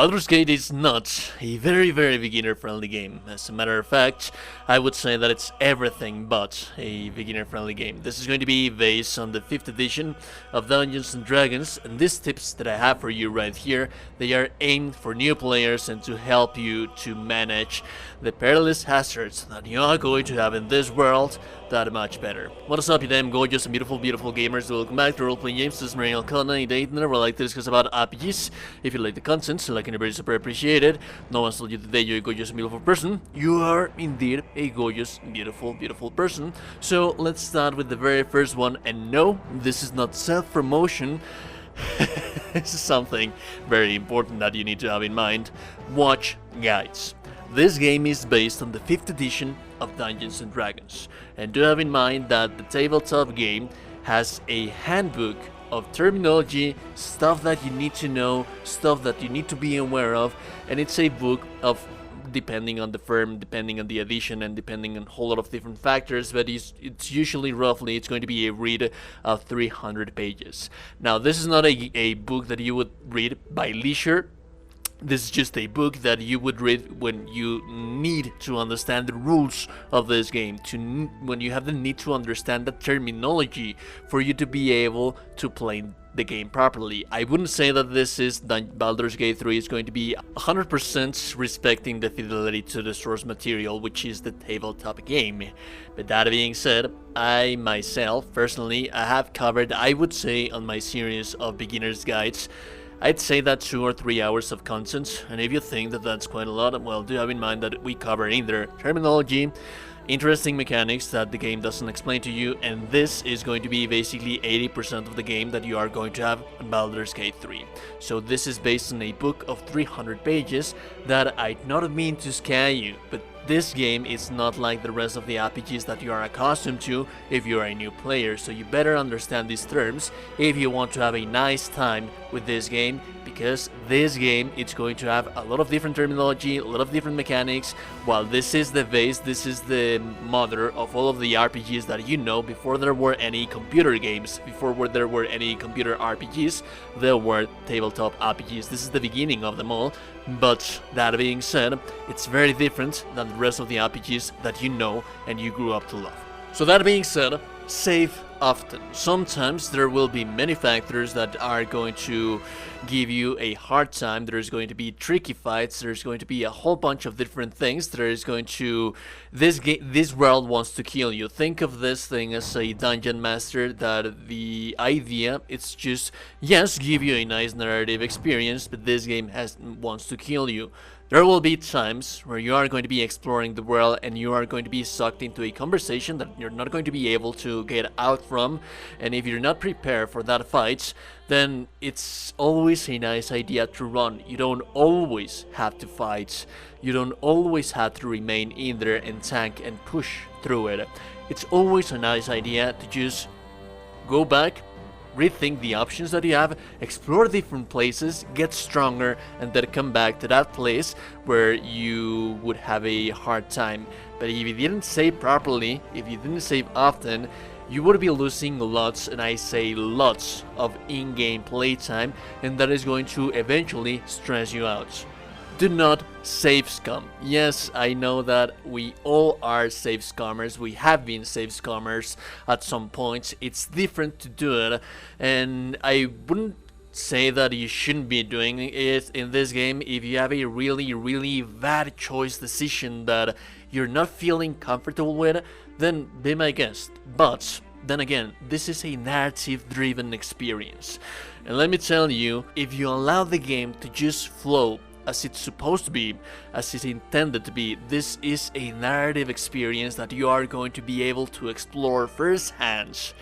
Baldur's Gate is not a very beginner-friendly game. As a matter of fact, I would say that it's everything but a beginner-friendly game. This is going to be based on the 5th edition of Dungeons & Dragons, and these tips that I have for you right here, they are aimed for new players and to help you to manage the perilous hazards that you are going to have in this world that much better. What is up, you damn gorgeous and beautiful gamers? Welcome back to RPJames. This is Mariel Kona, a date where I like to discuss about RPGs. If you like the content, like and very super appreciated. No one's told you today you're a gorgeous and beautiful person. You are indeed a gorgeous, beautiful person. So let's start with the very first one, and no, this is not self-promotion. This is something very important that you need to have in mind. Watch guides. This game is based on the 5th edition of Dungeons & Dragons, and do have in mind that the tabletop game has a handbook of terminology, stuff that you need to know, stuff that you need to be aware of, and it's a book of, depending on the firm, depending on the edition, and depending on a whole lot of different factors, but it's usually roughly, it's going to be a read of 300 pages. Now, this is not a book that you would read by leisure. This is just a book that you would read when you need to understand the rules of this game, when you have the need to understand the terminology for you to be able to play the game properly. I wouldn't say that this is Baldur's Gate 3 is going to be 100% respecting the fidelity to the source material, which is the tabletop game. But that being said, I myself, personally, I have covered, I would say, on my series of beginner's guides, I'd say that 2 or 3 hours of content, and if you think that that's quite a lot, well, do have in mind that we cover either terminology, interesting mechanics that the game doesn't explain to you, and this is going to be basically 80% of the game that you are going to have in Baldur's Gate 3. So this is based on a book of 300 pages that I not mean to scare you, but this game is not like the rest of the RPGs that you are accustomed to if you are a new player, so you better understand these terms if you want to have a nice time with this game, because this game, it's going to have a lot of different terminology, a lot of different mechanics. While this is the base, this is the mother of all of the RPGs that you know. Before there were any computer games, before there were any computer RPGs, there were tabletop RPGs. This is the beginning of them all. But that being said, it's very different than the rest of the RPGs that you know and you grew up to love. So that being said, save often. Sometimes there will be many factors that are going to give you a hard time. There's going to be tricky fights, there's going to be a whole bunch of different things. There is going to, this world wants to kill you. Think of this thing as a dungeon master, that the idea, it's just, yes, give you a nice narrative experience, but this game wants to kill you. There will be times where you are going to be exploring the world and you are going to be sucked into a conversation that you're not going to be able to get out from, and if you're not prepared for that fight, then it's always a nice idea to run. You don't always have to fight. You don't always have to remain in there and tank and push through it. It's always a nice idea to just go back, rethink the options that you have, explore different places, get stronger, and then come back to that place where you would have a hard time. But if you didn't save properly, if you didn't save often, you would be losing lots, and I say lots, of in-game playtime, and that is going to eventually stress you out. Do not save scum. Yes, I know that we all are save scummers. We have been save scummers at some point. It's different to do it, and I wouldn't say that you shouldn't be doing it in this game if you have a really bad choice decision that you're not feeling comfortable with, then be my guest. But then again, this is a narrative-driven experience, and let me tell you, if you allow the game to just flow as it's supposed to be, as it's intended to be, this is a narrative experience that you are going to be able to explore firsthand.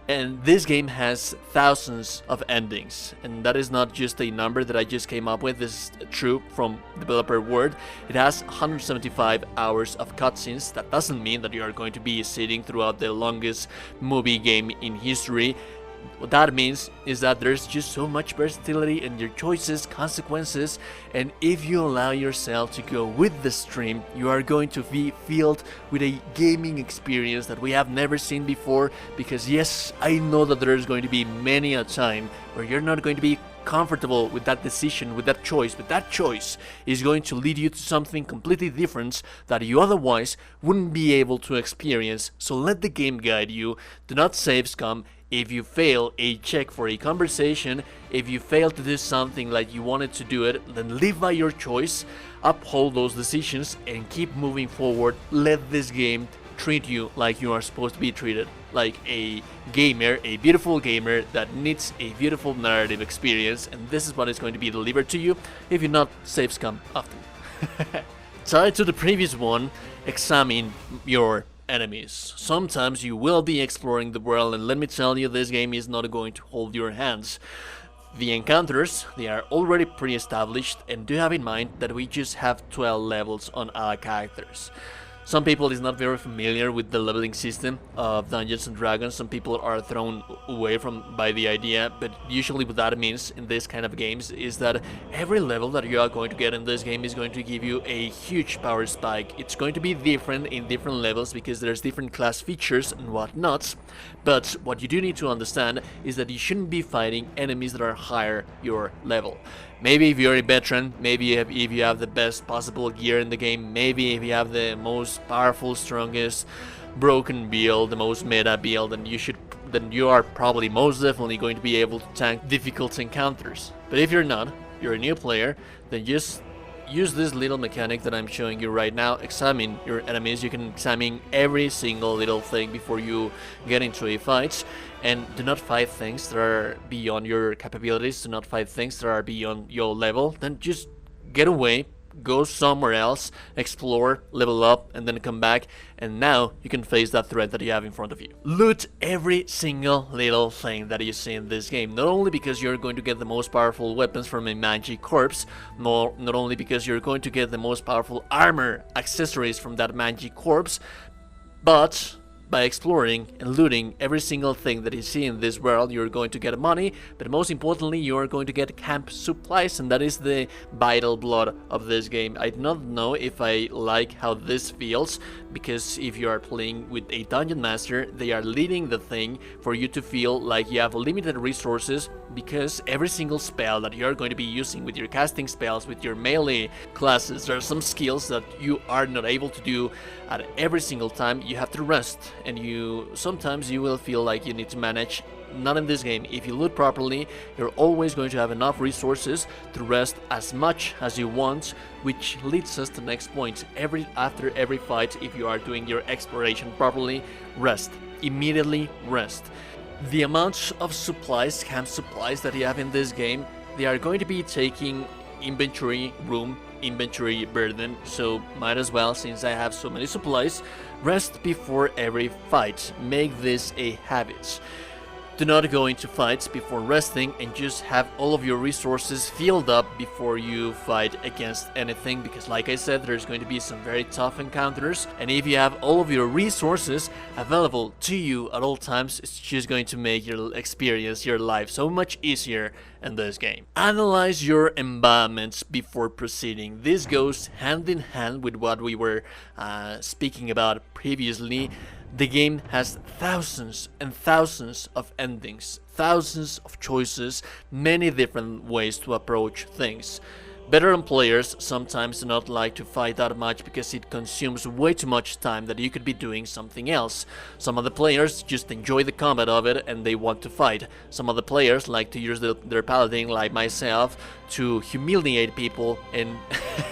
And this game has thousands of endings, and that is not just a number that I just came up with. This is true from developer word. It has 175 hours of cutscenes. That doesn't mean that you are going to be sitting throughout the longest movie game in history. What that means is that there's just so much versatility in your choices, consequences, and if you allow yourself to go with the stream, you are going to be filled with a gaming experience that we have never seen before. Because yes, I know that there's going to be many a time where you're not going to be comfortable with that decision, with that choice, but that choice is going to lead you to something completely different that you otherwise wouldn't be able to experience. So let the game guide you. Do not save scum. If you fail a check for a conversation, if you fail to do something like you wanted to do it, then live by your choice, uphold those decisions, and keep moving forward. Let this game treat you like you are supposed to be treated, like a gamer, a beautiful gamer that needs a beautiful narrative experience, and this is what is going to be delivered to you if you not save scum often. Tied to the previous one, examine your enemies. Sometimes you will be exploring the world, and let me tell you, this game is not going to hold your hands. The encounters, they are already pre-established, and do have in mind that we just have 12 levels on our characters. Some people is not very familiar with the leveling system of Dungeons and Dragons. Some people are thrown away by the idea, but usually what that means in this kind of games is that every level that you are going to get in this game is going to give you a huge power spike. It's going to be different in different levels because there's different class features and whatnot, but what you do need to understand is that you shouldn't be fighting enemies that are higher your level. Maybe if you're a veteran, maybe if you have the best possible gear in the game, maybe if you have the most powerful, strongest, broken build, the most meta build, then you are probably most definitely going to be able to tank difficult encounters. But if you're not, you're a new player, then just use this little mechanic that I'm showing you right now. Examine your enemies. You can examine every single little thing before you get into a fight, and do not fight things that are beyond your capabilities. Do not fight things that are beyond your level. Then just get away, go somewhere else, explore, level up, and then come back, and now you can face that threat that you have in front of you. Loot every single little thing that you see in this game, not only because you're going to get the most powerful weapons from a magic corpse, not only because you're going to get the most powerful armor accessories from that magic corpse, but by exploring and looting every single thing that you see in this world, you're going to get money, but most importantly, you're going to get camp supplies, and that is the vital blood of this game. I do not know if I like how this feels, because if you are playing with a dungeon master, they are leading the thing for you to feel like you have limited resources, because every single spell that you're going to be using with your casting spells, with your melee classes, there are some skills that you are not able to do at every single time. You have to rest, and sometimes you will feel like you need to manage. Not in this game. If you loot properly, you're always going to have enough resources to rest as much as you want, which leads us to the next point. After every fight, if you are doing your exploration properly, rest. Immediately rest. The amount of supplies, camp supplies that you have in this game, they are going to be taking inventory room, inventory burden, so might as well, since I have so many supplies, rest before every fight. Make this a habit. Do not go into fights before resting, and just have all of your resources filled up before you fight against anything, because like I said, there's going to be some very tough encounters, and if you have all of your resources available to you at all times, it's just going to make your experience, your life, so much easier in this game. Analyze your environments before proceeding. This goes hand in hand with what we were speaking about previously. The game has thousands and thousands of endings, thousands of choices, many different ways to approach things. Veteran players sometimes do not like to fight that much because it consumes way too much time that you could be doing something else. Some of the players just enjoy the combat of it and they want to fight. Some of the players like to use their paladin, like myself, to humiliate people, and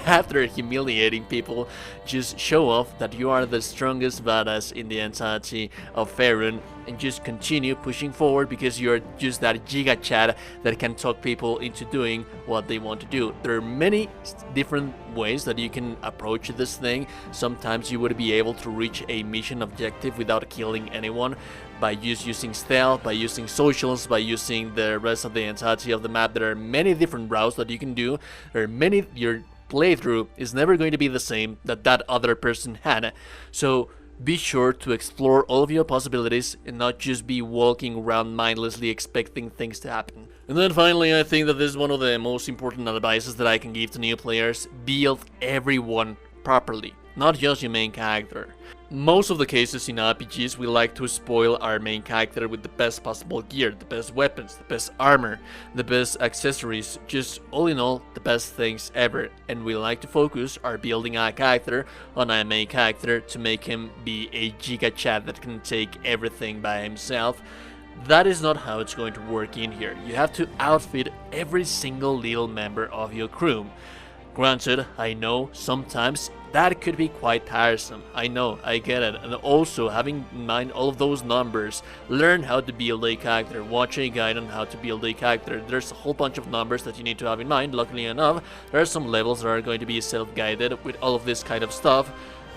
after humiliating people, just show off that you are the strongest badass in the entirety of Faerun, and just continue pushing forward because you're just that giga chat that can talk people into doing what they want to do. There are many different ways that you can approach this thing. Sometimes you would be able to reach a mission objective without killing anyone, by just using stealth, by using socials, by using the rest of the entirety of the map. There are many different routes that you can do. Your playthrough is never going to be the same that other person had. So be sure to explore all of your possibilities and not just be walking around mindlessly expecting things to happen. And then finally, I think that this is one of the most important advices that I can give to new players. Build everyone properly, not just your main character. Most of the cases in RPGs, we like to spoil our main character with the best possible gear, the best weapons, the best armor, the best accessories, just all in all, the best things ever. And we like to focus our building our character on our main character to make him be a giga chat that can take everything by himself. That is not how it's going to work in here. You have to outfit every single little member of your crew. Granted, I know sometimes that could be quite tiresome. I know, I get it. And also, having in mind all of those numbers, learn how to build a character, watch a guide on how to build a character. There's a whole bunch of numbers that you need to have in mind. Luckily enough, there are some levels that are going to be self-guided with all of this kind of stuff.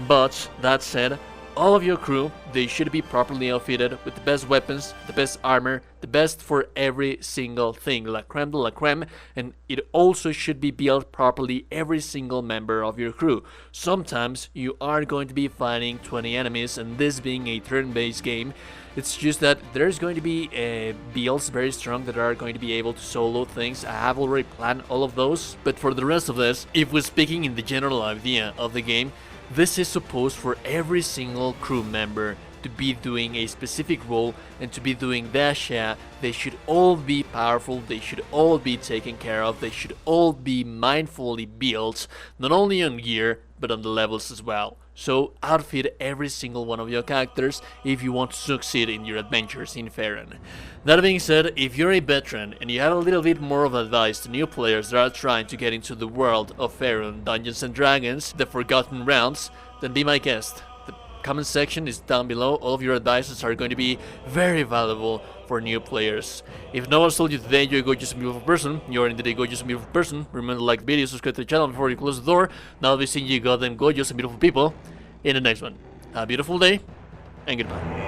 But that said, all of your crew, they should be properly outfitted with the best weapons, the best armor, the best for every single thing, la creme de la creme, and it also should be built properly every single member of your crew. Sometimes you are going to be fighting 20 enemies, and this being a turn-based game, it's just that there's going to be builds very strong that are going to be able to solo things. I have already planned all of those, but for the rest of this, if we're speaking in the general idea of the game, this is supposed for every single crew member to be doing a specific role and to be doing their share. They should all be powerful, they should all be taken care of, they should all be mindfully built, not only on gear, but on the levels as well. So outfit every single one of your characters if you want to succeed in your adventures in Faerun. That being said, if you're a veteran and you have a little bit more of advice to new players that are trying to get into the world of Faerun, Dungeons and Dragons, the Forgotten Realms, then be my guest. The comment section is down below. All of your advices are going to be very valuable for new players. If no one's told you today you're a gorgeous and beautiful person, you're indeed a gorgeous and beautiful person, remember to like the video, subscribe to the channel before you close the door. Now I'll be seeing you goddamn gorgeous and beautiful people in the next one. Have a beautiful day, and goodbye.